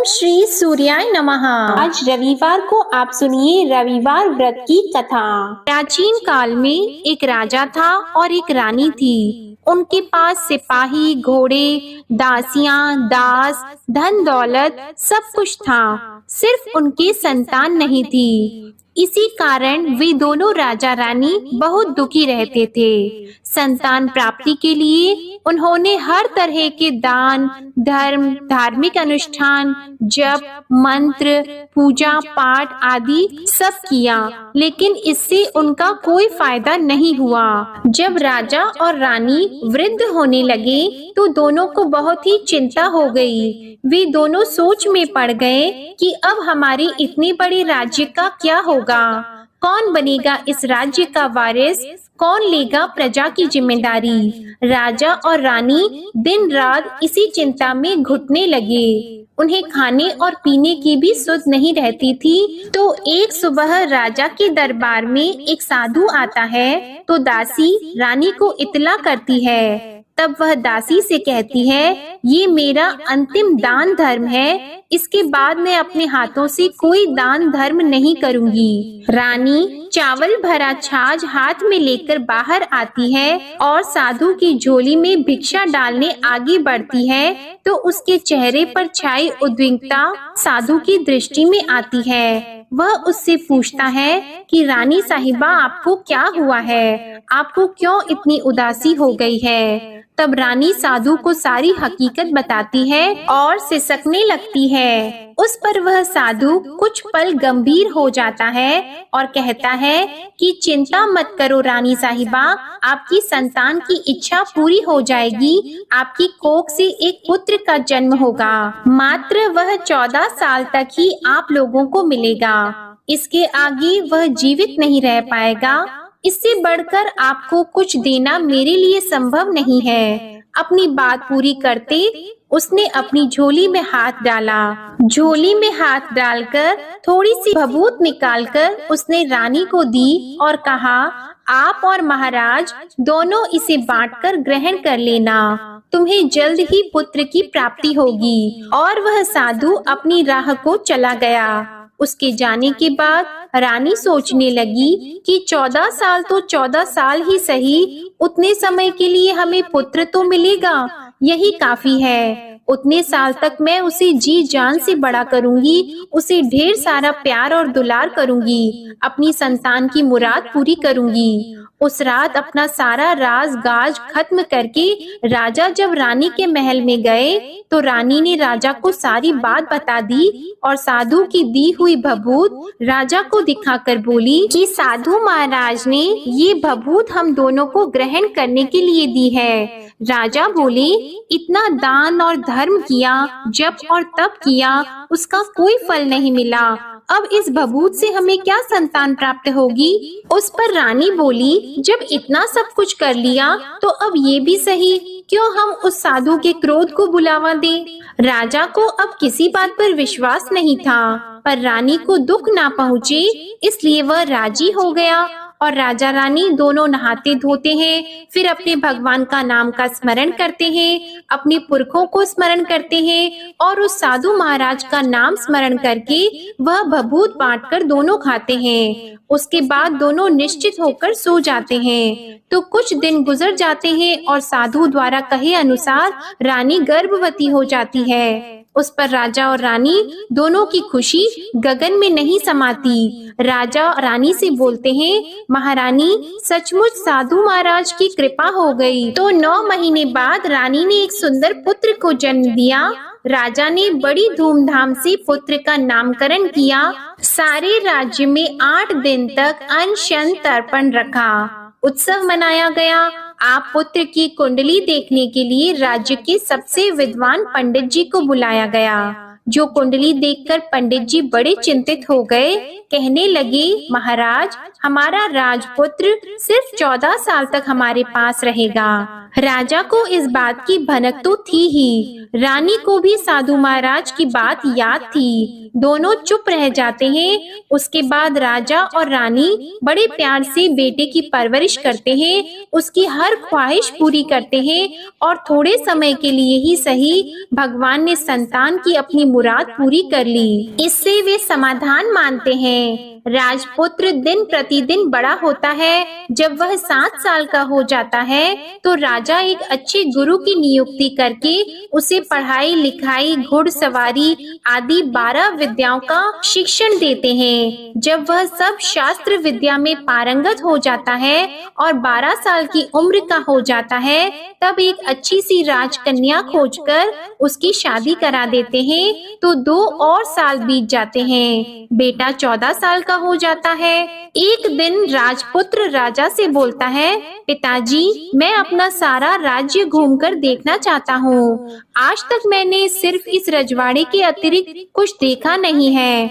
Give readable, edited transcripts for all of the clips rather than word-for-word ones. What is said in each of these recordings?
ओम श्री सूर्याय नमः। आज रविवार को आप सुनिए रविवार व्रत की कथा। प्राचीन काल में एक राजा था और एक रानी थी। उनके पास सिपाही, घोड़े, दासियां, दास, धन दौलत सब कुछ था, सिर्फ उनकी संतान नहीं थी। इसी कारण वे दोनों राजा रानी बहुत दुखी रहते थे। संतान प्राप्ति के लिए उन्होंने हर तरह के दान, धर्म, धार्मिक अनुष्ठान, जप, मंत्र, पूजा पाठ आदि सब किया, लेकिन इससे उनका कोई फायदा नहीं हुआ। जब राजा और रानी वृद्ध होने लगे तो दोनों को बहुत ही चिंता हो गई। वे दोनों सोच में पड़ गए कि अब हमारे इतने बड़े राज्य का क्या होगा, कौन बनेगा इस राज्य का वारिस, कौन लेगा प्रजा की जिम्मेदारी। राजा और रानी दिन रात इसी चिंता में घुटने लगे। उन्हें खाने और पीने की भी सुध नहीं रहती थी। तो एक सुबह राजा के दरबार में एक साधु आता है तो दासी रानी को इत्तला करती है। तब वह दासी से कहती है, ये मेरा अंतिम दान धर्म है, इसके बाद मैं अपने हाथों से कोई दान धर्म नहीं करूंगी। रानी चावल भरा छाछ हाथ में लेकर बाहर आती है और साधु की झोली में भिक्षा डालने आगे बढ़ती है तो उसके चेहरे पर छाई उद्विग्नता साधु की दृष्टि में आती है। वह उससे पूछता है कि रानी साहिबा, आपको क्या हुआ है, आपको क्यों इतनी उदासी हो गई है। तब रानी साधु को सारी हकीकत बताती है और सिसकने लगती है। उस पर वह साधु कुछ पल गंभीर हो जाता है और कहता है कि चिंता मत करो रानी साहिबा, आपकी संतान की इच्छा पूरी हो जाएगी। आपकी कोख से एक पुत्र का जन्म होगा, मात्र वह 14 साल तक ही आप लोगों को मिलेगा। इसके आगे वह जीवित नहीं रह पाएगा। इससे बढ़कर आपको कुछ देना मेरे लिए संभव नहीं है। अपनी बात पूरी करते उसने अपनी झोली में हाथ डाला। झोली में हाथ डालकर थोड़ी सी भभूत निकालकर उसने रानी को दी और कहा, आप और महाराज दोनों इसे बांटकर ग्रहण कर लेना, तुम्हें जल्द ही पुत्र की प्राप्ति होगी। और वह साधु अपनी राह को चला गया। उसके जाने के बाद रानी सोचने लगी कि 14 साल तो 14 साल ही सही, उतने समय के लिए हमें पुत्र तो मिलेगा, यही काफी है। उतने साल तक मैं उसे जी जान से बड़ा करूंगी, उसे ढेर सारा प्यार और दुलार करूंगी, अपनी संतान की मुराद पूरी करूंगी। उस रात अपना सारा राज गाज खत्म करके राजा जब रानी के महल में गए तो रानी ने राजा को सारी बात बता दी और साधु की दी हुई भभूत राजा को दिखाकर बोली कि साधु महाराज ने ये भभूत हम दोनों को ग्रहण करने के लिए दी है। राजा बोले, इतना दान और धर्म किया, जप और तप किया, उसका कोई फल नहीं मिला। अब इस भभूत से हमें क्या संतान प्राप्त होगी। उस पर रानी बोली, जब इतना सब कुछ कर लिया तो अब ये भी सही, क्यों हम उस साधु के क्रोध को बुलावा दें। राजा को अब किसी बात पर विश्वास नहीं था, पर रानी को दुख ना पहुँचे इसलिए वह राजी हो गया। और राजा रानी दोनों नहाते धोते हैं, फिर अपने भगवान का नाम का स्मरण करते हैं, अपने पुरखों को स्मरण करते हैं और उस साधु महाराज का नाम स्मरण करके वह भभूत बांटकर दोनों खाते हैं। उसके बाद दोनों निश्चित होकर सो जाते हैं। तो कुछ दिन गुजर जाते हैं और साधु द्वारा कहे अनुसार रानी गर्भवती हो जाती है। उस पर राजा और रानी दोनों की खुशी गगन में नहीं समाती। राजा रानी से बोलते हैं, महारानी सचमुच साधु महाराज की कृपा हो गई। तो 9 महीने बाद रानी ने एक सुंदर पुत्र को जन्म दिया। राजा ने बड़ी धूमधाम से पुत्र का नामकरण किया। सारे राज्य में 8 दिन तक अनशन तर्पण रखा, उत्सव मनाया गया। आप पुत्र की कुंडली देखने के लिए राज्य के सबसे विद्वान पंडित जी को बुलाया गया। जो कुंडली देखकर पंडित जी बड़े चिंतित हो गए, कहने लगे, महाराज हमारा राजपुत्र सिर्फ 14 साल तक हमारे पास रहेगा। राजा को इस बात की भनक तो थी ही, रानी को भी साधु महाराज की बात याद थी। दोनों चुप रह जाते हैं। उसके बाद राजा और रानी बड़े प्यार से बेटे की परवरिश करते हैं, उसकी हर ख्वाहिश पूरी करते हैं और थोड़े समय के लिए ही सही भगवान ने संतान की अपनी मुराद पूरी कर ली। इससे वे समाधान मानते हैं। राजपुत्र दिन प्रतिदिन बड़ा होता है। जब वह 7 साल का हो जाता है तो राजा एक अच्छे गुरु की नियुक्ति करके उसे पढ़ाई लिखाई, घुड़सवारी आदि 12 विद्याओं का शिक्षण देते हैं। जब वह सब शास्त्र विद्या में पारंगत हो जाता है और 12 साल की उम्र का हो जाता है, तब एक अच्छी सी राजकन्या खोजकर उसकी शादी करा देते हैं। तो 2 और साल बीत जाते हैं। बेटा 14 साल का हो जाता है। एक दिन राजपुत्र राजा से बोलता है, पिताजी, मैं अपना सारा राज्य घूमकर देखना चाहता हूँ। आज तक मैंने सिर्फ इस रजवाड़े के अतिरिक्त कुछ देखा नहीं है।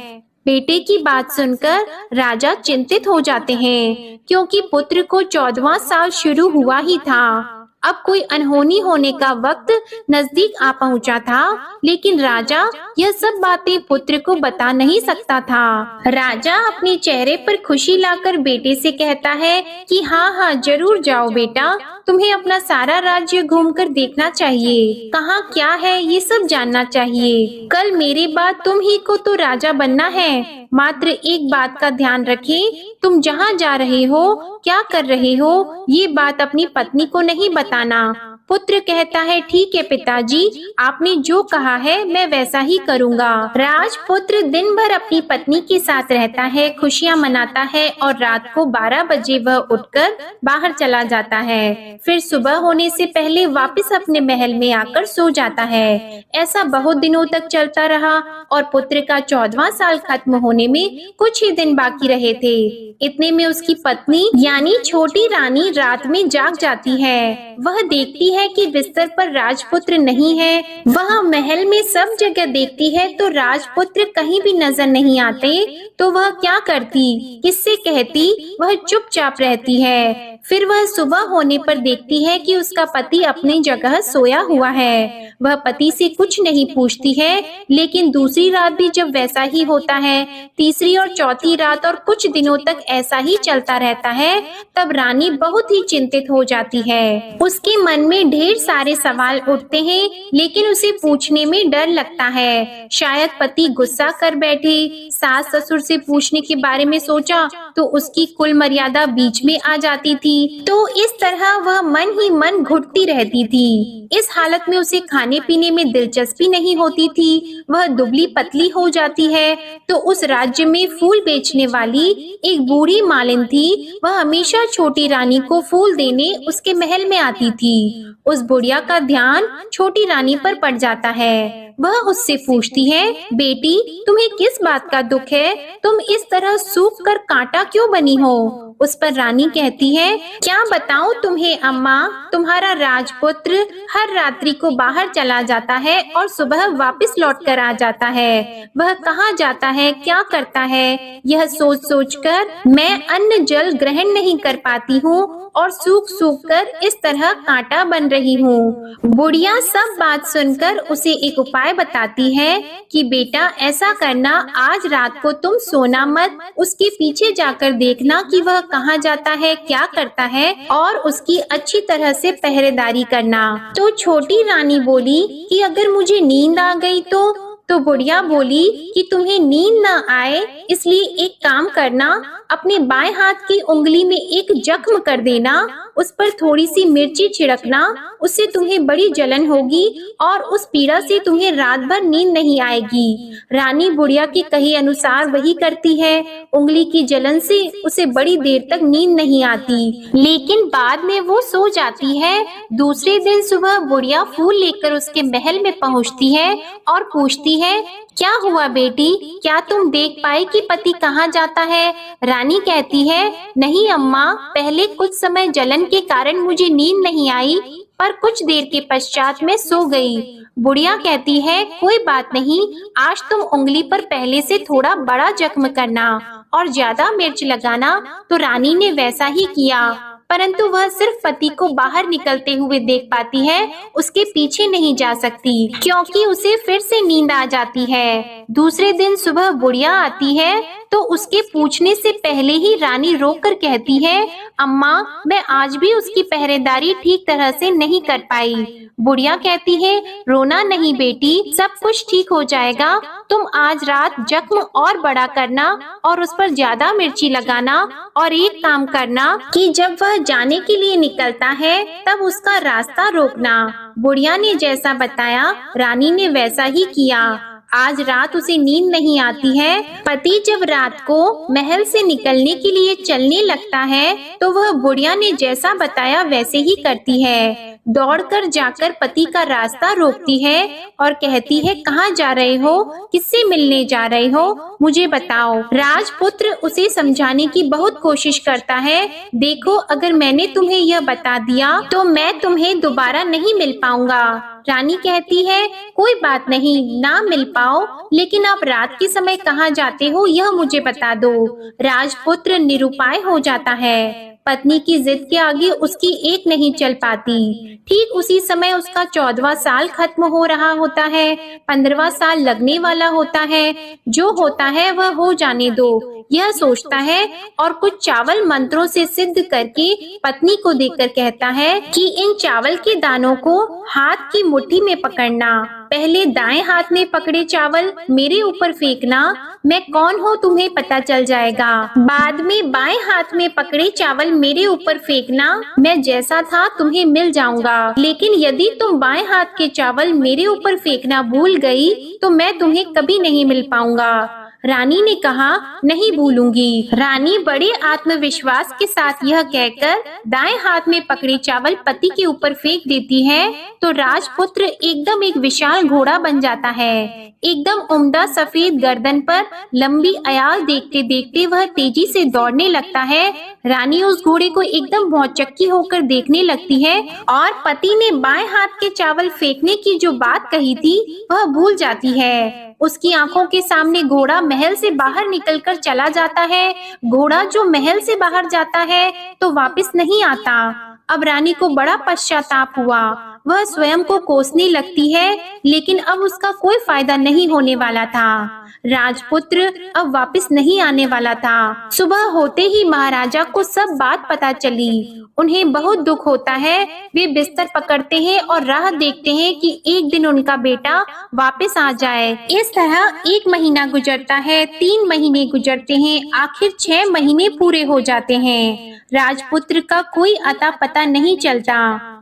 बेटे की बात सुनकर राजा चिंतित हो जाते हैं, क्योंकि पुत्र को 14वां साल शुरू हुआ ही था। अब कोई अनहोनी होने का वक्त नजदीक आ पहुंचा था, लेकिन राजा यह सब बातें पुत्र को बता नहीं सकता था। राजा अपने चेहरे पर खुशी लाकर बेटे से कहता है कि हाँ, जरूर जाओ बेटा, तुम्हें अपना सारा राज्य घूमकर देखना चाहिए। कहाँ क्या है ये सब जानना चाहिए। कल मेरे बाद तुम ही को तो राजा बनना है। मात्र एक बात का ध्यान रखें, तुम जहाँ जा रहे हो, क्या कर रहे हो, ये बात अपनी पत्नी को नहीं बताना। पुत्र कहता है, ठीक है पिताजी, आपने जो कहा है मैं वैसा ही करूँगा। राजपुत्र दिन भर अपनी पत्नी के साथ रहता है, खुशियाँ मनाता है और रात को 12 बजे वह उठकर बाहर चला जाता है। फिर सुबह होने से पहले वापस अपने महल में आकर सो जाता है। ऐसा बहुत दिनों तक चलता रहा और पुत्र का 14वां साल खत्म होने में कुछ ही दिन बाकी रहे थे। इतने में उसकी पत्नी यानी छोटी रानी रात में जाग जाती है। वह देखती है कि बिस्तर पर राजपुत्र नहीं है। वह महल में सब जगह देखती है तो राजपुत्र कहीं भी नजर नहीं आते। तो वह क्या करती, किससे कहती? वह चुपचाप रहती है। फिर वह सुबह होने पर देखती है कि उसका पति अपनी जगह सोया हुआ है। वह पति से कुछ नहीं पूछती है, लेकिन दूसरी रात भी जब वैसा ही होता है, तीसरी और चौथी रात और कुछ दिनों तक ऐसा ही चलता रहता है, तब रानी बहुत ही चिंतित हो जाती है। उसके मन में ढेर सारे सवाल उठते हैं, लेकिन उसे पूछने में डर लगता है। शायद पति गुस्सा कर बैठे। सास ससुर से पूछने के बारे में सोचा तो उसकी कुल मर्यादा बीच में आ जाती थी। तो इस तरह वह मन ही मन घुटती रहती थी। इस हालत में उसे खाने पीने में दिलचस्पी नहीं होती थी। वह दुबली पतली हो जाती है। तो उस राज्य में फूल बेचने वाली एक बूढ़ी मालिन थी। वह हमेशा छोटी रानी को फूल देने उसके महल में आती थी। उस बुढ़िया का ध्यान छोटी रानी पर पड़ जाता है। वह उससे पूछती है, बेटी, तुम्हें किस बात का दुख है? तुम इस तरह सूख कर कांटा क्यों बनी हो? उस पर रानी कहती है, क्या बताऊं तुम्हें अम्मा, तुम्हारा राजपुत्र हर रात्रि को बाहर चला जाता है और सुबह वापस लौट कर आ जाता है। वह कहाँ जाता है, क्या करता है, यह सोच सोच कर मैं अन्न जल ग्रहण नहीं कर पाती हूँ और सूख सूख कर इस तरह कांटा बन रही हूँ। बुढ़िया सब बात सुनकर उसे एक उपाय बताती है कि बेटा ऐसा करना, आज रात को तुम सोना मत, उसके पीछे जाकर देखना कि वह कहाँ जाता है, क्या करता है और उसकी अच्छी तरह से पहरेदारी करना। तो छोटी रानी बोली कि अगर मुझे नींद आ गई तो बुढ़िया बोली कि तुम्हें नींद न आए इसलिए एक काम करना, अपने बाएं हाथ की उंगली में एक जख्म कर देना, उस पर थोड़ी सी मिर्ची छिड़कना, उससे तुम्हें बड़ी जलन होगी और उस पीड़ा से तुम्हें रात भर नींद नहीं आएगी। रानी बुढ़िया के कहे अनुसार वही करती है। उंगली की जलन से उसे बड़ी देर तक नींद नहीं आती, लेकिन बाद में वो सो जाती है। दूसरे दिन सुबह बुढ़िया फूल लेकर उसके महल में पहुंचती है और पूछती है, क्या हुआ बेटी, क्या तुम देख पाई कि पति कहाँ जाता है? रानी कहती है, नहीं अम्मा, पहले कुछ समय जलन के कारण मुझे नींद नहीं आई, पर कुछ देर के पश्चात मैं सो गई। बुढ़िया कहती है, कोई बात नहीं, आज तुम उंगली पर पहले से थोड़ा बड़ा जख्म करना और ज्यादा मिर्च लगाना। तो रानी ने वैसा ही किया, परंतु वह सिर्फ पति को बाहर निकलते हुए देख पाती है, उसके पीछे नहीं जा सकती क्योंकि उसे फिर से नींद आ जाती है। दूसरे दिन सुबह बुढ़िया आती है तो उसके पूछने से पहले ही रानी रोककर कहती है, अम्मा, मैं आज भी उसकी पहरेदारी ठीक तरह से नहीं कर पाई। बुढ़िया कहती है, रोना नहीं बेटी, सब कुछ ठीक हो जाएगा। तुम आज रात जख्म और बड़ा करना और उस पर ज्यादा मिर्ची लगाना, और एक काम करना कि जब वह जाने के लिए निकलता है तब उसका रास्ता रोकना। बुढ़िया ने जैसा बताया रानी ने वैसा ही किया। आज रात उसे नींद नहीं आती है। पति जब रात को महल से निकलने के लिए चलने लगता है तो वह बुढ़िया ने जैसा बताया वैसे ही करती है। दौड़कर जाकर पति का रास्ता रोकती है और कहती है, कहाँ जा रहे हो, किससे मिलने जा रहे हो, मुझे बताओ। राजपुत्र उसे समझाने की बहुत कोशिश करता है, देखो अगर मैंने तुम्हें यह बता दिया तो मैं तुम्हें दोबारा नहीं मिल पाऊंगा। रानी कहती है, कोई बात नहीं, ना मिल पाओ, लेकिन आप रात के समय कहाँ जाते हो यह मुझे बता दो। राजपुत्र निरुपाय हो जाता है। पत्नी की जिद के आगे उसकी एक नहीं चल पाती। ठीक उसी समय उसका 14वां साल खत्म हो रहा होता है, 15वां साल लगने वाला होता है। जो होता है वह हो जाने दो, यह सोचता है और कुछ चावल मंत्रों से सिद्ध करके पत्नी को देकर कहता है कि इन चावल के दानों को हाथ की मुट्ठी में पकड़ना। पहले दाएं हाथ में पकड़े चावल मेरे ऊपर फेंकना, मैं कौन हूँ तुम्हें पता चल जाएगा। बाद में बाएं हाथ में पकड़े चावल मेरे ऊपर फेंकना, मैं जैसा था तुम्हें मिल जाऊंगा। लेकिन यदि तुम बाएं हाथ के चावल मेरे ऊपर फेंकना भूल गई तो मैं तुम्हें कभी नहीं मिल पाऊंगा। रानी ने कहा, नहीं भूलूंगी। रानी बड़े आत्मविश्वास के साथ यह कहकर दाएं हाथ में पकड़े चावल पति के ऊपर फेंक देती है तो राजपुत्र एकदम एक विशाल घोड़ा बन जाता है। एकदम उम्दा सफेद गर्दन पर लंबी अयाल देखते देखते वह तेजी से दौड़ने लगता है। रानी उस घोड़े को एकदम भौचक्की होकर देखने लगती है और पति ने बाएं हाथ के चावल फेंकने की जो बात कही थी वह भूल जाती है। उसकी आंखों के सामने घोड़ा महल से बाहर निकलकर चला जाता है। घोड़ा जो महल से बाहर जाता है तो वापस नहीं आता। अब रानी को बड़ा पश्चाताप हुआ। वह स्वयं को कोसने लगती है, लेकिन अब उसका कोई फायदा नहीं होने वाला था। राजपुत्र अब वापस नहीं आने वाला था। सुबह होते ही महाराजा को सब बात पता चली। उन्हें बहुत दुख होता है। वे बिस्तर पकड़ते हैं और राह देखते हैं कि एक दिन उनका बेटा वापस आ जाए। इस तरह 1 महीना गुजरता है, 3 महीने गुजरते हैं, आखिर 6 महीने पूरे हो जाते हैं। राजपुत्र का कोई अता पता नहीं चलता।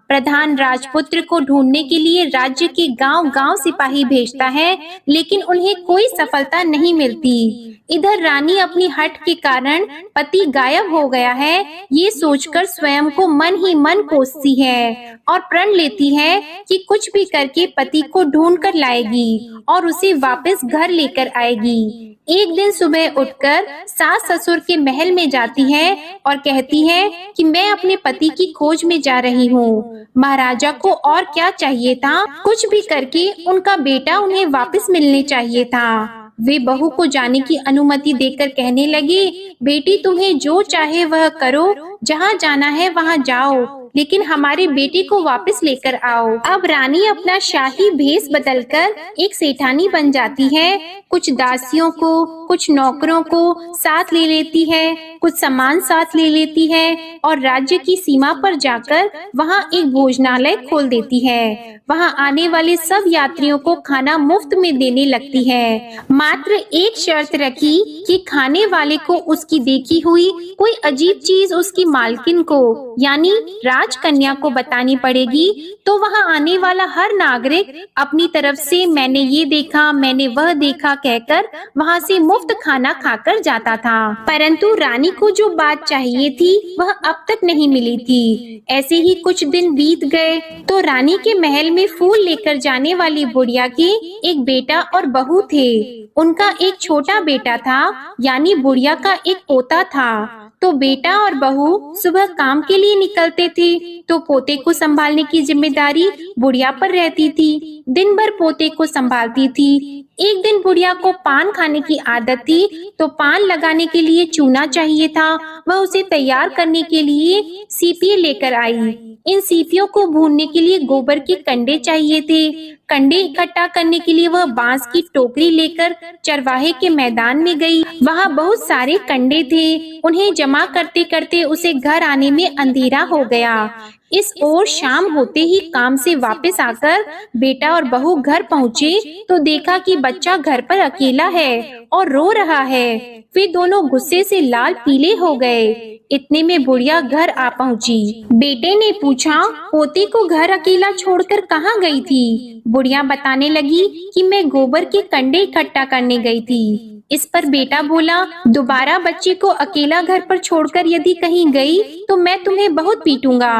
प्रधान राजपुत्र को ढूंढने के लिए राज्य के गांव-गांव सिपाही भेजता है, लेकिन उन्हें कोई सफलता नहीं मिलती। इधर रानी अपनी हठ के कारण पति गायब हो गया है, ये सोचकर स्वयं को मन ही मन कोसती है और प्रण लेती है कि कुछ भी करके पति को ढूंढ कर लाएगी और उसे वापस घर लेकर आएगी। एक दिन सुबह उठकर सास ससुर के महल में जाती है और कहती है कि मैं अपने पति की खोज में जा रही हूँ। महाराजा को और क्या चाहिए था, कुछ भी करके उनका बेटा उन्हें वापस मिलने चाहिए था। वे बहू को जाने की अनुमति देकर कहने लगे, बेटी तुम्हें जो चाहे वह करो, जहाँ जाना है वहाँ जाओ, लेकिन हमारे बेटे को वापस लेकर आओ। अब रानी अपना शाही भेष बदलकर एक सेठानी बन जाती है। कुछ दासियों को, कुछ नौकरों को साथ ले लेती है, कुछ सामान साथ ले लेती है और राज्य की सीमा पर जाकर वहाँ एक भोजनालय खोल देती है। वहाँ आने वाले सब यात्रियों को खाना मुफ्त में देने लगती है। मात्र एक शर्त रखी कि खाने वाले को उसकी देखी हुई कोई अजीब चीज उसकी मालकिन को यानी राजकन्या को बतानी पड़ेगी, तो वहाँ आने वाला हर नागरिक अपनी तरफ से मैंने ये देखा, मैंने वह देखा कहकर वहाँ से मुफ्त खाना खाकर जाता था। परंतु रानी को जो बात चाहिए थी वह अब तक नहीं मिली थी। ऐसे ही कुछ दिन बीत गए तो रानी के महल में फूल लेकर जाने वाली बुढ़िया के एक बेटा और बहू थे। उनका एक छोटा बेटा था, यानी बुढ़िया का एक पोता था। तो बेटा और बहू सुबह काम के लिए निकलते थे, तो पोते को संभालने की जिम्मेदारी बुढ़िया पर रहती थी। दिन भर पोते को संभालती थी। एक दिन बुढ़िया को पान खाने की आदत थी, तो पान लगाने के लिए चूना चाहिए था। वह उसे तैयार करने के लिए सीपियां लेकर आई। इन सीपियों को भूनने के लिए गोबर के कंडे चाहिए थे। कंडे इकट्ठा करने के लिए वह बांस की टोकरी लेकर चरवाहे के मैदान में गई। वहाँ बहुत सारे कंडे थे। उन्हें जमा करते करते उसे घर आने में अंधेरा हो गया। इस ओर शाम होते ही काम से वापस आकर बेटा और बहू घर पहुँचे तो देखा कि बच्चा घर पर अकेला है और रो रहा है। वे दोनों गुस्से से लाल पीले हो गए। इतने में बुढ़िया घर आ पहुंची। बेटे ने पूछा, पोते को घर अकेला छोड़कर कहाँ गई थी? बुढ़िया बताने लगी कि मैं गोबर के कंडे इकट्ठा करने गई थी। इस पर बेटा बोला, दोबारा बच्चे को अकेला घर पर छोड़कर यदि कहीं गई तो मैं तुम्हें बहुत पीटूंगा।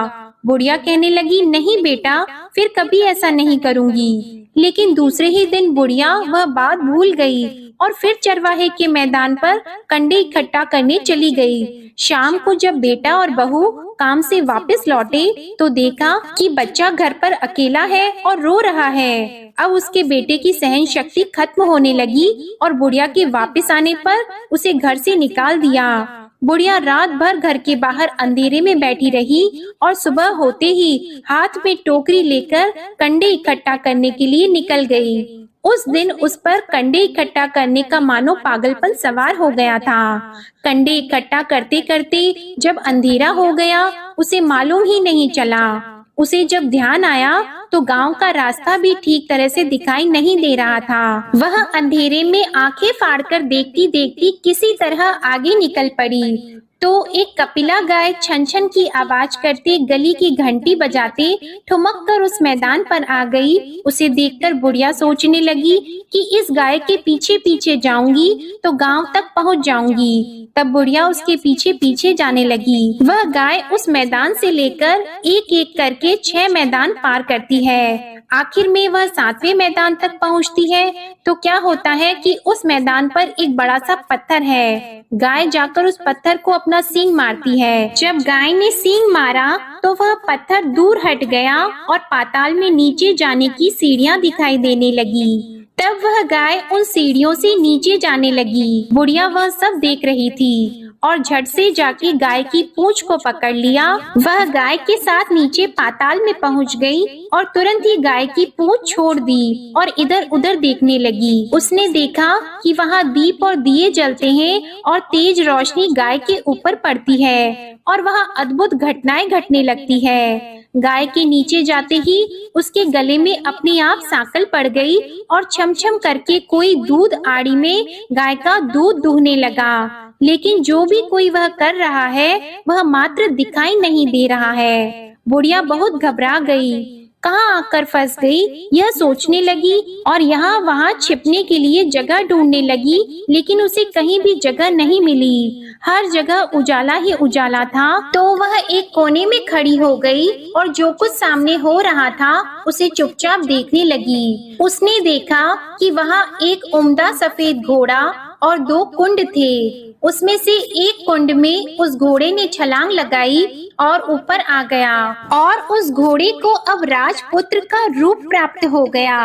बुढ़िया कहने लगी, नहीं बेटा, फिर कभी ऐसा नहीं करूंगी। लेकिन दूसरे ही दिन बुढ़िया वह बात भूल गई और फिर चरवाहे के मैदान पर कंडे इकट्ठा करने चली गई। शाम को जब बेटा और बहू काम से वापस लौटे तो देखा कि बच्चा घर पर अकेला है और रो रहा है। अब उसके बेटे की सहन शक्ति खत्म होने लगी और बुढ़िया के वापस आने पर उसे घर से निकाल दिया। बुढ़िया रात भर घर के बाहर अंधेरे में बैठी रही और सुबह होते ही हाथ में टोकरी लेकर कंडे इकट्ठा करने के लिए निकल गई। उस दिन उस पर कंडे इकट्ठा करने का मानो पागलपन सवार हो गया था। कंडे इकट्ठा करते करते जब अंधेरा हो गया उसे मालूम ही नहीं चला। उसे जब ध्यान आया तो गांव का रास्ता भी ठीक तरह से दिखाई नहीं दे रहा था। वह अंधेरे में आंखें फाड़कर देखती देखती किसी तरह आगे निकल पड़ी तो एक कपिला गाय छन छन की आवाज करते गली की घंटी बजाते ठुमक कर उस मैदान पर आ गई। उसे देखकर बुढ़िया सोचने लगी कि इस गाय के पीछे पीछे जाऊंगी तो गांव तक पहुंच जाऊंगी। तब बुढ़िया उसके पीछे पीछे जाने लगी। वह गाय उस मैदान से लेकर एक एक करके 6 मैदान पार करती है। आखिर में वह 7वें मैदान तक पहुंचती है तो क्या होता है कि उस मैदान पर एक बड़ा सा पत्थर है। गाय जाकर उस पत्थर को अपना सींग मारती है। जब गाय ने सींग मारा तो वह पत्थर दूर हट गया और पाताल में नीचे जाने की सीढ़ियां दिखाई देने लगी। तब वह गाय उन सीढ़ियों से नीचे जाने लगी। बुढ़िया वह सब देख रही थी और झट से जाके गाय की पूंछ को पकड़ लिया। वह गाय के साथ नीचे पाताल में पहुंच गई और तुरंत ही गाय की पूंछ छोड़ दी और इधर उधर देखने लगी। उसने देखा कि वहाँ दीप और दिए जलते हैं और तेज रोशनी गाय के ऊपर पड़ती है और वहाँ अद्भुत घटनाएं घटने लगती है। गाय के नीचे जाते ही उसके गले में अपने आप सांकल पड़ गई और छमछम करके कोई दूध आड़ी में गाय का दूध दूहने लगा। लेकिन जो भी कोई वह कर रहा है वह मात्र दिखाई नहीं दे रहा है। बुढ़िया बहुत घबरा गई, कहाँ आकर फंस गई यह सोचने लगी और यहाँ वहाँ छिपने के लिए जगह ढूंढने लगी। लेकिन उसे कहीं भी जगह नहीं मिली। हर जगह उजाला ही उजाला था। तो वह एक कोने में खड़ी हो गई और जो कुछ सामने हो रहा था उसे चुपचाप देखने लगी। उसने देखा कि वहाँ एक उम्दा सफेद घोड़ा और 2 कुंड थे। उसमें से एक कुंड में उस घोड़े ने छलांग लगाई और ऊपर आ गया और उस घोड़े को अब राजपुत्र का रूप प्राप्त हो गया।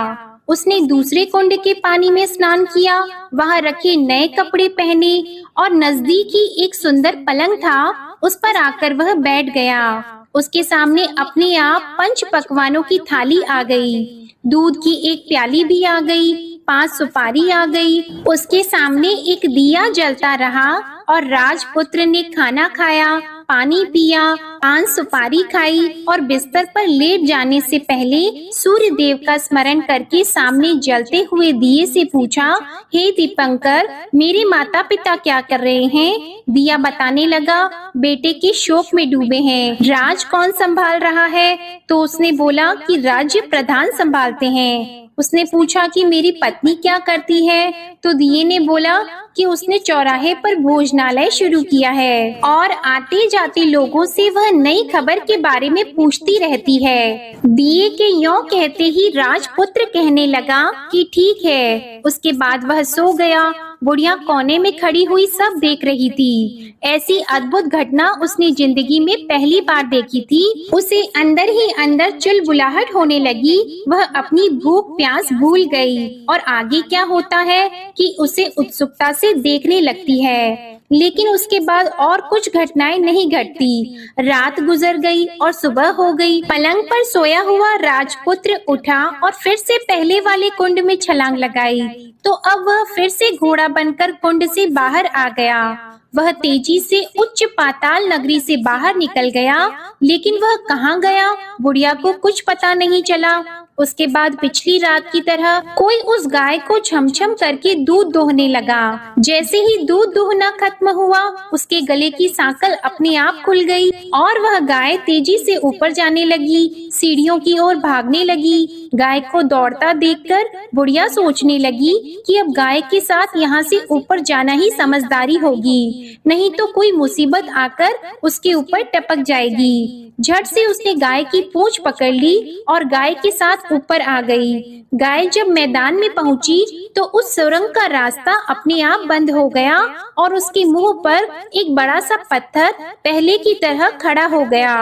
उसने दूसरे कुंड के पानी में स्नान किया, वहाँ रखे नए कपड़े पहने और नजदीक ही एक सुंदर पलंग था, उस पर आकर वह बैठ गया। उसके सामने अपने आप 5 पकवानों की थाली आ गई। दूध की एक प्याली भी आ गई, 5 सुपारी आ गई। उसके सामने एक दिया जलता रहा और राजपुत्र ने खाना खाया पानी पिया, पान सुपारी खाई और बिस्तर पर लेट जाने से पहले सूर्य देव का स्मरण करके सामने जलते हुए दिए से पूछा, हे दीपंकर, मेरे माता पिता क्या कर रहे हैं? दिया बताने लगा, बेटे के शोक में डूबे हैं। राज कौन संभाल रहा है? तो उसने बोला कि राज्य प्रधान संभालते हैं। उसने पूछा कि मेरी पत्नी क्या करती है? तो दिए ने बोला कि उसने चौराहे पर भोजनालय शुरू किया है और आते जाते लोगों से वह नई खबर के बारे में पूछती रहती है। दिए के यों कहते ही राजपुत्र कहने लगा कि ठीक है। उसके बाद वह सो गया। बुढ़िया कोने में खड़ी हुई सब देख रही थी। ऐसी अद्भुत घटना उसने जिंदगी में पहली बार देखी थी। उसे अंदर ही अंदर चुलबुलाहट होने लगी। वह अपनी भूख प्यास भूल गई और आगे क्या होता है कि उसे उत्सुकता से देखने लगती है। लेकिन उसके बाद और कुछ घटनाएं नहीं घटती। रात गुजर गई और सुबह हो गई। पलंग पर सोया हुआ राजपुत्र उठा और फिर से पहले वाले कुंड में छलांग लगाई। तो अब वह फिर से घोड़ा बनकर कुंड से बाहर आ गया। वह तेजी से उच्च पाताल नगरी से बाहर निकल गया, लेकिन वह कहाँ गया बुढ़िया को कुछ पता नहीं चला। उसके बाद पिछली रात की तरह कोई उस गाय को छमछम करके दूध दोहने लगा। जैसे ही दूध दोहना खत्म हुआ, उसके गले की सांकल अपने आप खुल गई और वह गाय तेजी से ऊपर जाने लगी, सीढ़ियों की ओर भागने लगी। गाय को दौड़ता देखकर बुढ़िया सोचने लगी कि अब गाय के साथ यहाँ से ऊपर जाना ही समझदारी होगी, नहीं तो कोई मुसीबत आकर उसके ऊपर टपक जाएगी। झट से उसने गाय की पूंछ पकड़ ली और गाय के साथ ऊपर आ गई। गाय जब मैदान में पहुंची तो उस सुरंग का रास्ता अपने आप बंद हो गया और उसके मुंह पर एक बड़ा सा पत्थर पहले की तरह खड़ा हो गया।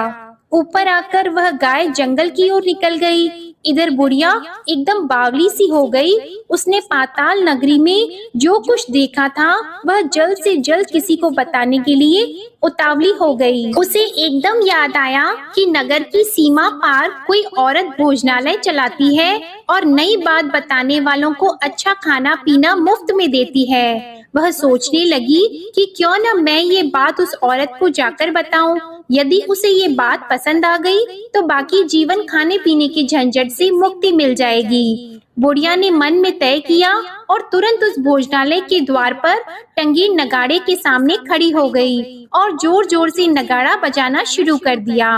ऊपर आकर वह गाय जंगल की ओर निकल गई। इधर बुढ़िया एकदम बावली सी हो गई। उसने पाताल नगरी में जो कुछ देखा था वह जल्द से जल्द किसी को बताने के लिए उतावली हो गई। उसे एकदम याद आया कि नगर की सीमा पार कोई औरत भोजनालय चलाती है और नई बात बताने वालों को अच्छा खाना पीना मुफ्त में देती है। वह सोचने लगी कि क्यों न मैं ये बात उस औरत को जाकर बताऊं। यदि उसे ये बात पसंद आ गई तो बाकी जीवन खाने पीने की झंझट से मुक्ति मिल जाएगी। बुढ़िया ने मन में तय किया और तुरंत उस भोजनालय के द्वार पर टंगे नगाड़े के सामने खड़ी हो गई और जोर जोर से नगाड़ा बजाना शुरू कर दिया।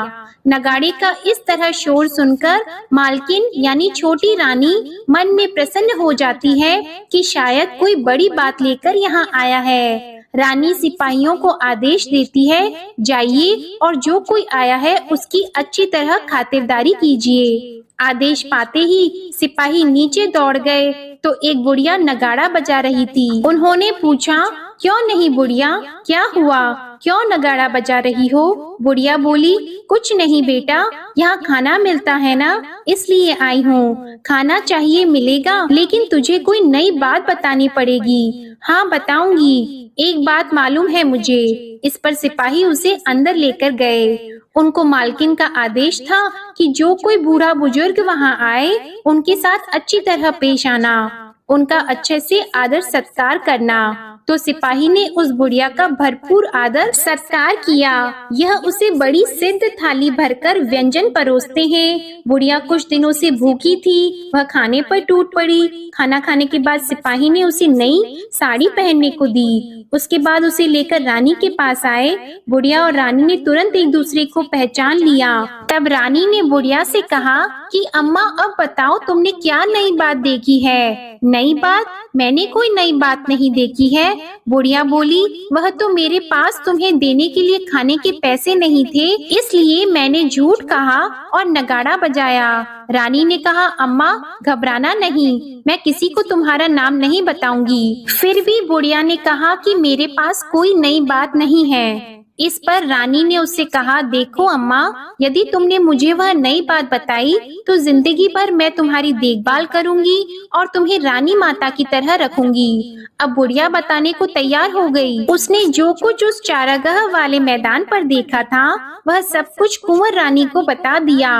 नगाड़े का इस तरह शोर सुनकर मालकिन यानी छोटी रानी मन में प्रसन्न हो जाती है कि शायद कोई बड़ी बात लेकर यहाँ आया है। रानी सिपाहियों को आदेश देती है, जाइए और जो कोई आया है उसकी अच्छी तरह खातिरदारी कीजिए। आदेश पाते ही सिपाही नीचे दौड़ गए तो एक बुढ़िया नगाड़ा बजा रही थी। उन्होंने पूछा, क्यों नहीं बुढ़िया, क्या हुआ, क्यों नगाड़ा बजा रही हो? बुढ़िया बोली, कुछ नहीं बेटा, यहाँ खाना मिलता है ना, इसलिए आई हूँ। खाना चाहिए मिलेगा, लेकिन तुझे कोई नई बात बतानी पड़ेगी। हाँ बताऊंगी, एक बात मालूम है मुझे। इस पर सिपाही उसे अंदर लेकर गए। उनको मालकिन का आदेश था कि जो कोई बूढ़ा बुजुर्ग वहाँ आए उनके साथ अच्छी तरह पेश आना, उनका अच्छे से आदर सत्कार करना। तो सिपाही ने उस बुढ़िया का भरपूर आदर सत्कार किया। यह उसे बड़ी सिद्ध थाली भरकर व्यंजन परोसते हैं। बुढ़िया कुछ दिनों से भूखी थी, वह खाने पर टूट पड़ी। खाना खाने के बाद सिपाही ने उसे नई साड़ी पहनने को दी। उसके बाद उसे लेकर रानी के पास आए। बुढ़िया और रानी ने तुरंत एक दूसरे को पहचान लिया। तब रानी ने बुढ़िया से कहा कि अम्मा अब बताओ तुमने क्या नई बात देखी है? नई बात? मैंने कोई नई बात नहीं देखी है। बुढ़िया बोली, वह तो मेरे पास तुम्हें देने के लिए खाने के पैसे नहीं थे, इसलिए मैंने झूठ कहा और नगाड़ा बजाया। रानी ने कहा, अम्मा घबराना नहीं, मैं किसी को तुम्हारा नाम नहीं बताऊंगी। फिर भी बुढ़िया ने कहा कि मेरे पास कोई नई बात नहीं है। इस पर रानी ने उससे कहा, देखो अम्मा, यदि तुमने मुझे वह नई बात बताई तो जिंदगी भर मैं तुम्हारी देखभाल करूंगी और तुम्हें रानी माता की तरह रखूंगी। अब बुढ़िया बताने को तैयार हो गई। उसने जो कुछ उस चारागाह वाले मैदान पर देखा था वह सब कुछ कुंवर रानी को बता दिया।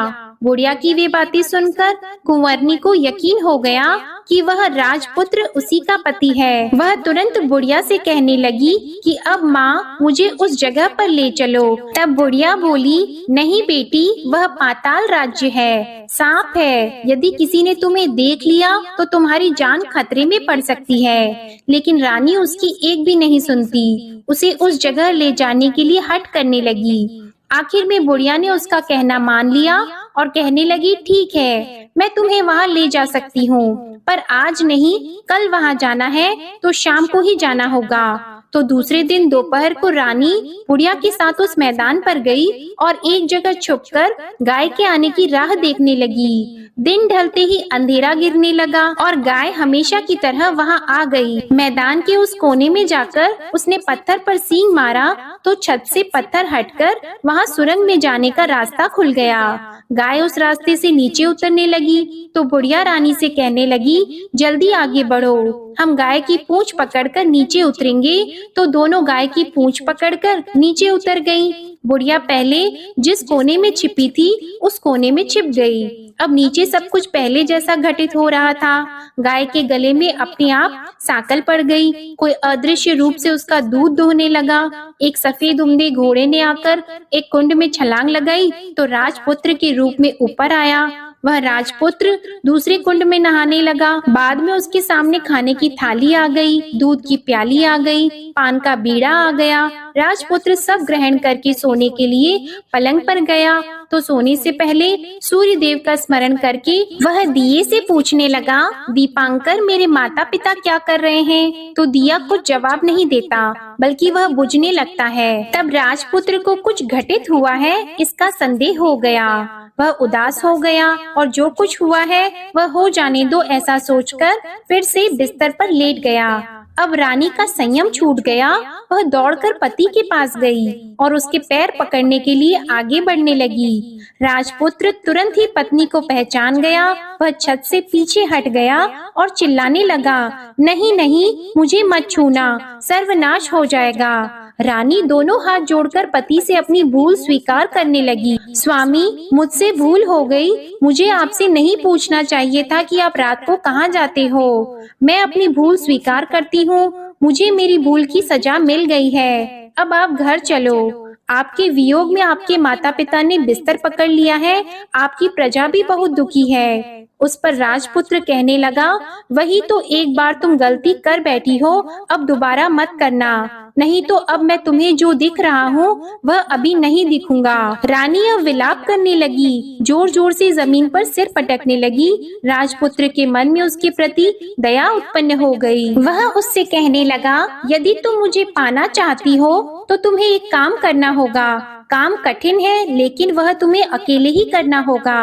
बुढ़िया की वे बातें सुनकर कुंवरनी को यकीन हो गया कि वह राजपुत्र उसी का पति है। वह तुरंत बुढ़िया से कहने लगी कि अब माँ मुझे उस जगह पर ले चलो। तब बुढ़िया बोली, नहीं बेटी, वह पाताल राज्य है, सांप है। यदि किसी ने तुम्हें देख लिया तो तुम्हारी जान खतरे में पड़ सकती है। लेकिन रानी उसकी एक भी नहीं सुनती, उसे उस जगह ले जाने के लिए हठ करने लगी। आखिर में बुढ़िया ने उसका कहना मान लिया और कहने लगी, ठीक है, मैं तुम्हें वहाँ ले जा सकती हूँ, पर आज नहीं, कल वहाँ जाना है तो शाम को ही जाना होगा। तो दूसरे दिन दोपहर को रानी बुढ़िया के साथ उस मैदान पर गई और एक जगह छुपकर गाय के आने की राह देखने लगी। दिन ढलते ही अंधेरा गिरने लगा और गाय हमेशा की तरह वहां आ गई। मैदान के उस कोने में जाकर उसने पत्थर पर सींग मारा तो छत से पत्थर हटकर वहां सुरंग में जाने का रास्ता खुल गया। गाय उस रास्ते से नीचे उतरने लगी तो बुढ़िया रानी से कहने लगी, जल्दी आगे बढ़ो, हम गाय की पूंछ पकड़कर नीचे उतरेंगे। तो दोनों गाय की पूंछ पकड़कर नीचे उतर गईं। बुढ़िया पहले जिस कोने में छिपी थी उस कोने में छिप गई। अब नीचे सब कुछ पहले जैसा घटित हो रहा था। गाय के गले में अपने आप सांकल पड़ गई। कोई अदृश्य रूप से उसका दूध दोहने लगा। एक सफेद उम्दे घोड़े ने आकर एक कुंड में छलांग लगाई तो राजपुत्र के रूप में ऊपर आया। वह राजपुत्र दूसरे कुंड में नहाने लगा। बाद में उसके सामने खाने की थाली आ गई, दूध की प्याली आ गई, पान का बीड़ा आ गया। राजपुत्र सब ग्रहण करके सोने के लिए पलंग पर गया तो सोने से पहले सूर्य देव का स्मरण करके वह दिए से पूछने लगा, दीपांकर, मेरे माता पिता क्या कर रहे हैं? तो दिया कुछ जवाब नहीं देता, बल्कि वह बुझने लगता है। तब राजपुत्र को कुछ घटित हुआ है इसका संदेह हो गया। वह उदास हो गया और जो कुछ हुआ है वह हो जाने दो ऐसा सोचकर फिर से बिस्तर पर लेट गया। अब रानी का संयम छूट गया। वह दौड़कर पति के पास गई और उसके पैर पकड़ने के लिए आगे बढ़ने लगी। राजपुत्र तुरंत ही पत्नी को पहचान गया। वह छत से पीछे हट गया और चिल्लाने लगा, नहीं नहीं, मुझे मत छूना, सर्वनाश हो जाएगा। रानी दोनों हाथ जोड़कर पति से अपनी भूल स्वीकार करने लगी। स्वामी, मुझसे भूल हो गई। मुझे आपसे नहीं पूछना चाहिए था कि आप रात को कहाँ जाते हो। मैं अपनी भूल स्वीकार करती हूँ। मुझे मेरी भूल की सजा मिल गई है। अब आप घर चलो। आपके वियोग में आपके माता पिता ने बिस्तर पकड़ लिया है। आपकी प्रजा भी बहुत दुखी है। उस पर राजपुत्र कहने लगा, वही तो एक बार तुम गलती कर बैठी हो, अब दोबारा मत करना, नहीं तो अब मैं तुम्हें जो दिख रहा हूँ वह अभी नहीं दिखूंगा। रानी अब विलाप करने लगी, जोर जोर से जमीन पर सिर पटकने लगी। राजपुत्र के मन में उसके प्रति दया उत्पन्न हो गई। वह उससे कहने लगा, यदि तुम मुझे पाना चाहती हो तो तुम्हें एक काम करना होगा। काम कठिन है लेकिन वह तुम्हें अकेले ही करना होगा।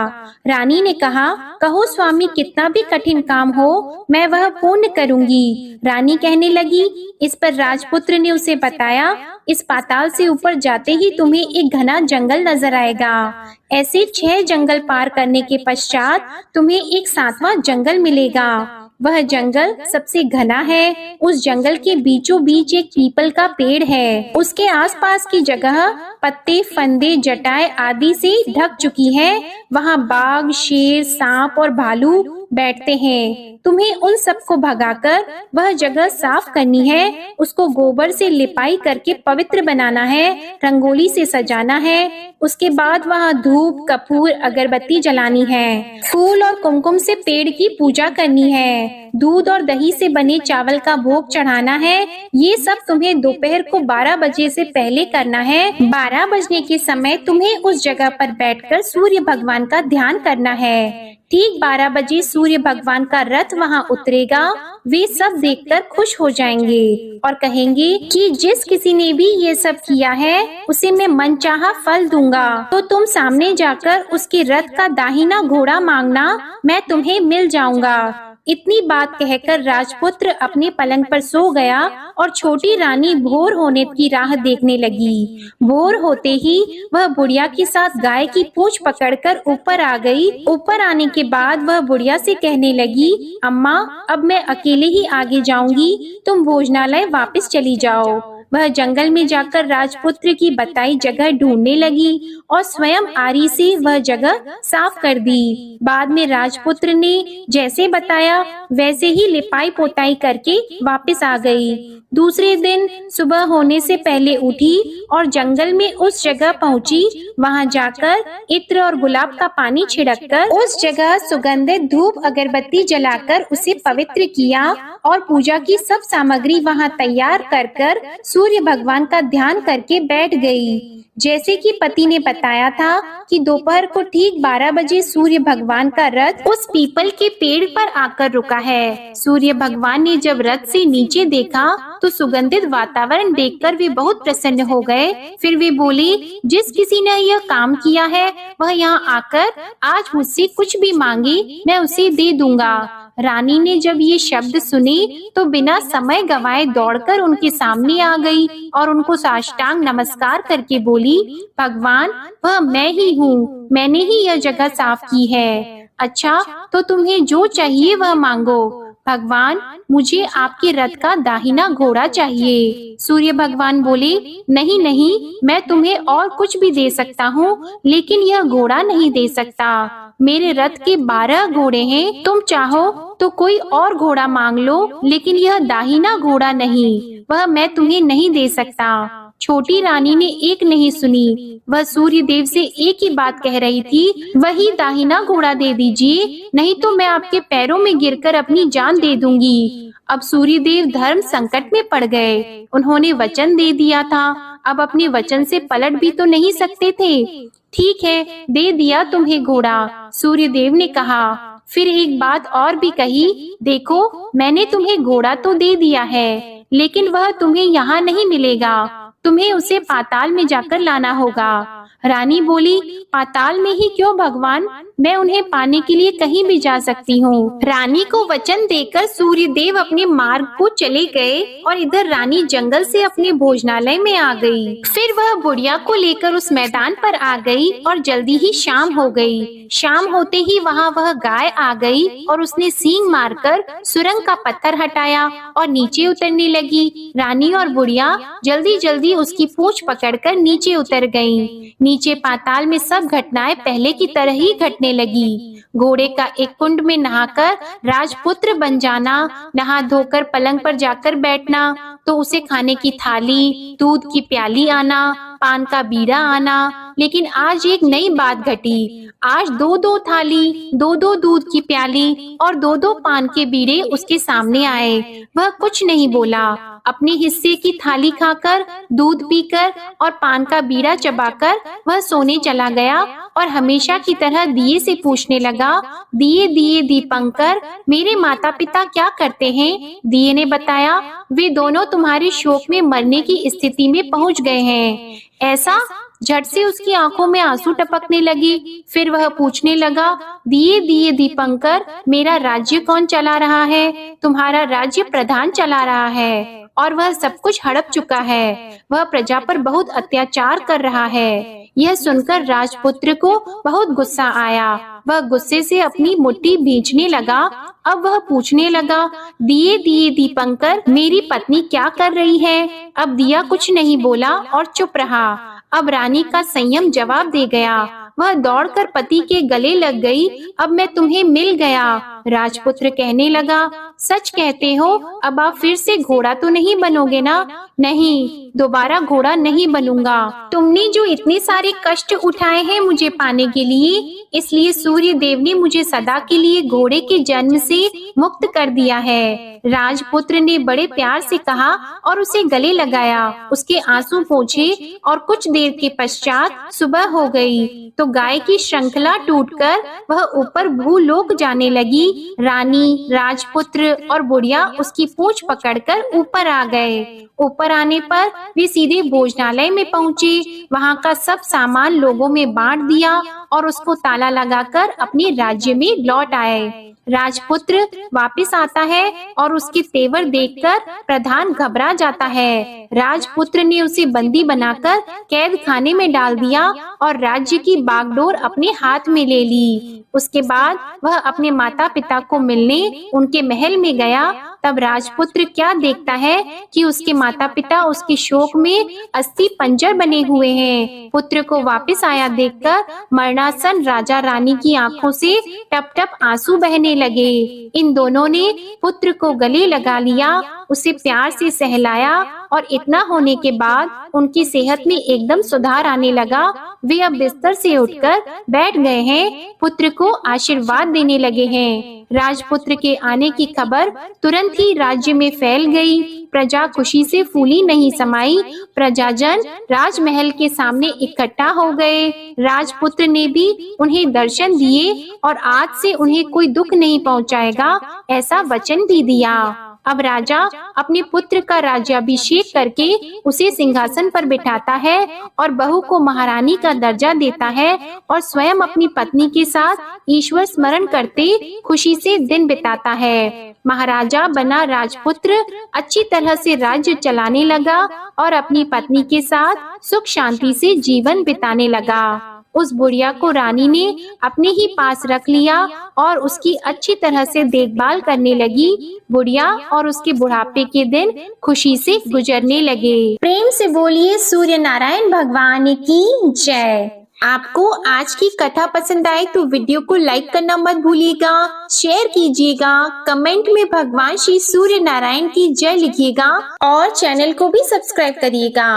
रानी ने कहा, कहो स्वामी, कितना भी कठिन काम हो मैं वह पूर्ण करूंगी। रानी कहने लगी। इस पर राजपुत्र ने उसे बताया, इस पाताल से ऊपर जाते ही तुम्हें एक घना जंगल नजर आएगा। ऐसे 6 जंगल पार करने के पश्चात तुम्हें एक 7वां जंगल मिलेगा। वह जंगल सबसे घना है। उस जंगल के बीचों बीच एक पीपल का पेड़ है। उसके आसपास की जगह पत्ते, फंदे, जटाएं आदि से ढक चुकी है। वहाँ बाघ, शेर, सांप और भालू बैठते हैं। तुम्हें उन सबको भगाकर वह जगह साफ करनी है। उसको गोबर से लिपाई करके पवित्र बनाना है, रंगोली से सजाना है। उसके बाद वहाँ धूप, कपूर, अगरबत्ती जलानी है। फूल और कुमकुम से पेड़ की पूजा करनी है। दूध और दही से बने चावल का भोग चढ़ाना है। ये सब तुम्हें दोपहर को 12 बजे से पहले करना है। 12 बजने के समय तुम्हें उस जगह पर बैठकर सूर्य भगवान का ध्यान करना है। ठीक 12 बजे सूर्य भगवान का रथ वहाँ उतरेगा। वे सब देखकर खुश हो जाएंगे और कहेंगे कि जिस किसी ने भी ये सब किया है उसे मैं मनचाहा फल दूंगा। तो तुम सामने जाकर उसके रथ का दाहिना घोड़ा मांगना, मैं तुम्हें मिल जाऊंगा। इतनी बात कहकर राजपुत्र अपने पलंग पर सो गया और छोटी रानी भोर होने की राह देखने लगी। भोर होते ही वह बुढ़िया के साथ गाय की पूंछ पकड़कर ऊपर आ गई। ऊपर आने के बाद वह बुढ़िया से कहने लगी, अम्मा, अब मैं अकेले ही आगे जाऊंगी, तुम भोजनालय वापस चली जाओ। वह जंगल में जाकर राजपुत्र की बताई जगह ढूंढने लगी और स्वयं आरी से वह जगह साफ कर दी। बाद में राजपुत्र ने जैसे बताया वैसे ही लिपाई पोताई करके वापस आ गई। दूसरे दिन सुबह होने से पहले उठी और जंगल में उस जगह पहुंची। वहां जाकर इत्र और गुलाब का पानी छिड़ककर उस जगह सुगंधित धूप अगरबत्ती जलाकर उसे पवित्र किया और पूजा की सब सामग्री वहां तैयार कर सूर्य भगवान का ध्यान करके बैठ गई। जैसे कि पति ने बताया था कि दोपहर को ठीक 12 बजे सूर्य भगवान का रथ उस पीपल के पेड़ पर आकर रुका है। सूर्य भगवान ने जब रथ से नीचे देखा तो सुगंधित वातावरण देखकर वे बहुत प्रसन्न हो गए। फिर वे बोले, जिस किसी ने यह काम किया है वह यहाँ आकर आज मुझसे कुछ भी मांगे मैं उसे दे दूंगा। रानी ने जब ये शब्द सुने तो बिना समय गवाए दौड़कर उनके सामने आ गई और उनको साष्टांग नमस्कार करके बोली, भगवान वह मैं ही हूँ, मैंने ही यह जगह साफ की है। अच्छा तो तुम्हें जो चाहिए वह मांगो। भगवान मुझे आपके रथ का दाहिना घोड़ा चाहिए। सूर्य भगवान बोले, नहीं नहीं, मैं तुम्हें और कुछ भी दे सकता हूँ लेकिन यह घोड़ा नहीं दे सकता। मेरे रथ के 12 घोड़े हैं, तुम चाहो तो कोई और घोड़ा मांग लो लेकिन यह दाहिना घोड़ा नहीं, वह मैं तुम्हें नहीं दे सकता। छोटी रानी ने एक नहीं सुनी, वह सूर्य देव से एक ही बात कह रही थी, वही दाहिना घोड़ा दे दीजिए, नहीं तो मैं आपके पैरों में गिरकर अपनी जान दे दूंगी। अब सूर्य देव धर्म संकट में पड़ गए। उन्होंने वचन दे दिया था, अब अपने वचन से पलट भी तो नहीं सकते थे। ठीक है, दे दिया तुम्हें घोड़ा, सूर्य देव ने कहा। फिर एक बात और भी कही, देखो मैंने तुम्हें घोड़ा तो दे दिया है लेकिन वह तुम्हें यहाँ नहीं मिलेगा, तुम्हें उसे पाताल में जाकर लाना होगा। रानी बोली, पाताल में ही क्यों भगवान, मैं उन्हें पाने के लिए कहीं भी जा सकती हूँ। रानी को वचन देकर सूर्य देव अपने मार्ग को चले गए और इधर रानी जंगल से अपने भोजनालय में आ गई। फिर वह बुढ़िया को लेकर उस मैदान पर आ गई और जल्दी ही शाम हो गई। शाम होते ही वहाँ वह गाय आ गई और उसने सींग मारकर सुरंग का पत्थर हटाया और नीचे उतरने लगी। रानी और बुढ़िया जल्दी जल्दी उसकी पूंछ पकड़कर नीचे उतर गईं। नीचे पाताल में सब घटनाएं पहले की तरह ही घटने लगी। घोड़े का एक कुंड में नहाकर राजपुत्र बन जाना, नहा धोकर पलंग पर जाकर बैठना, तो उसे खाने की थाली, दूध की प्याली आना, पान का बीड़ा आना। लेकिन आज एक नई बात घटी। आज 2-2 थाली, 2-2 दूध की प्याली और 2-2 पान के बीड़े उसके सामने आए। वह कुछ नहीं बोला। अपने हिस्से की थाली खाकर, दूध पीकर और पान का बीड़ा चबाकर वह सोने चला गया और हमेशा की तरह दिए से पूछने लगा, दिए दिए दीपंकर, मेरे माता पिता क्या करते हैं? दिए ने बताया, वे दोनों तुम्हारे शोक में मरने की स्थिति में पहुंच गए हैं। ऐसा? झट से उसकी आंखों में आंसू टपकने लगे। फिर वह पूछने लगा, दिए दिए दीपंकर, मेरा राज्य कौन चला रहा है? तुम्हारा राज्य प्रधान चला रहा है और वह सब कुछ हड़प चुका है। वह प्रजा पर बहुत अत्याचार कर रहा है। यह सुनकर राजपुत्र को बहुत गुस्सा आया। वह गुस्से से अपनी मुट्ठी भींचने लगा। अब वह पूछने लगा, दिए दिए दीपंकर, मेरी पत्नी क्या कर रही है? अब दिया कुछ नहीं बोला और चुप रहा। अब रानी का संयम जवाब दे गया। वह दौड़कर पति के गले लग गई। अब मैं तुम्हें मिल गया। राजपुत्र कहने लगा, सच कहते हो? अब आप फिर से घोड़ा तो नहीं बनोगे ना? नहीं, दोबारा घोड़ा नहीं बनूंगा। तुमने जो इतने सारे कष्ट उठाए हैं मुझे पाने के लिए, इसलिए सूर्य देव ने मुझे सदा के लिए घोड़े के जन्म से मुक्त कर दिया है। राजपुत्र ने बड़े प्यार से कहा और उसे गले लगाया, उसके आंसू पोंछे और कुछ देर के पश्चात सुबह हो गई तो गाय की श्रृंखला टूटकर वह ऊपर भूलोक जाने लगी। रानी, राजपुत्र और बुढ़िया उसकी पूंछ पकड़कर ऊपर आ गए। ऊपर आने पर वे सीधे भोजनालय में पहुँचे। वहाँ का सब सामान लोगों में बांट दिया और उसको ताला लगाकर अपने राज्य में लौट आए। राजपुत्र वापस आता है और उसके तेवर देखकर प्रधान घबरा जाता है। राजपुत्र ने उसे बंदी बनाकर कैद खाने में डाल दिया और राज्य की बागडोर अपने हाथ में ले ली। उसके बाद वह अपने माता पिता को मिलने उनके महल में गया तब राजपुत्र क्या देखता है कि उसके माता पिता उसके शोक में अस्थि पंजर बने हुए हैं। पुत्र को वापस आया देखकर मरणासन राजा रानी की आंखों से टप टप आंसू बहने लगे। इन दोनों ने पुत्र को गले लगा लिया, उसे प्यार से सहलाया और इतना होने के बाद उनकी सेहत में एकदम सुधार आने लगा। वे अब बिस्तर से उठकर बैठ गए हैं, पुत्र को आशीर्वाद देने लगे हैं। राजपुत्र के आने की खबर तुरंत ही राज्य में फैल गई। प्रजा खुशी से फूली नहीं समाई। प्रजाजन राजमहल के सामने इकट्ठा हो गए। राजपुत्र ने भी उन्हें दर्शन दिए और आज से उन्हें कोई दुख नहीं पहुंचाएगा, ऐसा वचन भी दिया। अब राजा अपने पुत्र का राज्याभिषेक करके उसे सिंहासन पर बिठाता है और बहू को महारानी का दर्जा देता है और स्वयं अपनी पत्नी के साथ ईश्वर स्मरण करते खुशी से दिन बिताता है। महाराजा बना राजपुत्र अच्छी तरह से राज्य चलाने लगा और अपनी पत्नी के साथ सुख शांति से जीवन बिताने लगा। उस बुढ़िया को रानी ने अपने ही पास रख लिया और उसकी अच्छी तरह से देखभाल करने लगी। बुढ़िया और उसके बुढ़ापे के दिन खुशी से गुजरने लगे। प्रेम से बोलिए सूर्य नारायण भगवान की जय। आपको आज की कथा पसंद आए तो वीडियो को लाइक करना मत भूलिएगा, शेयर कीजिएगा, कमेंट में भगवान श्री सूर्य नारायण की जय लिखिएगा और चैनल को भी सब्सक्राइब करिएगा।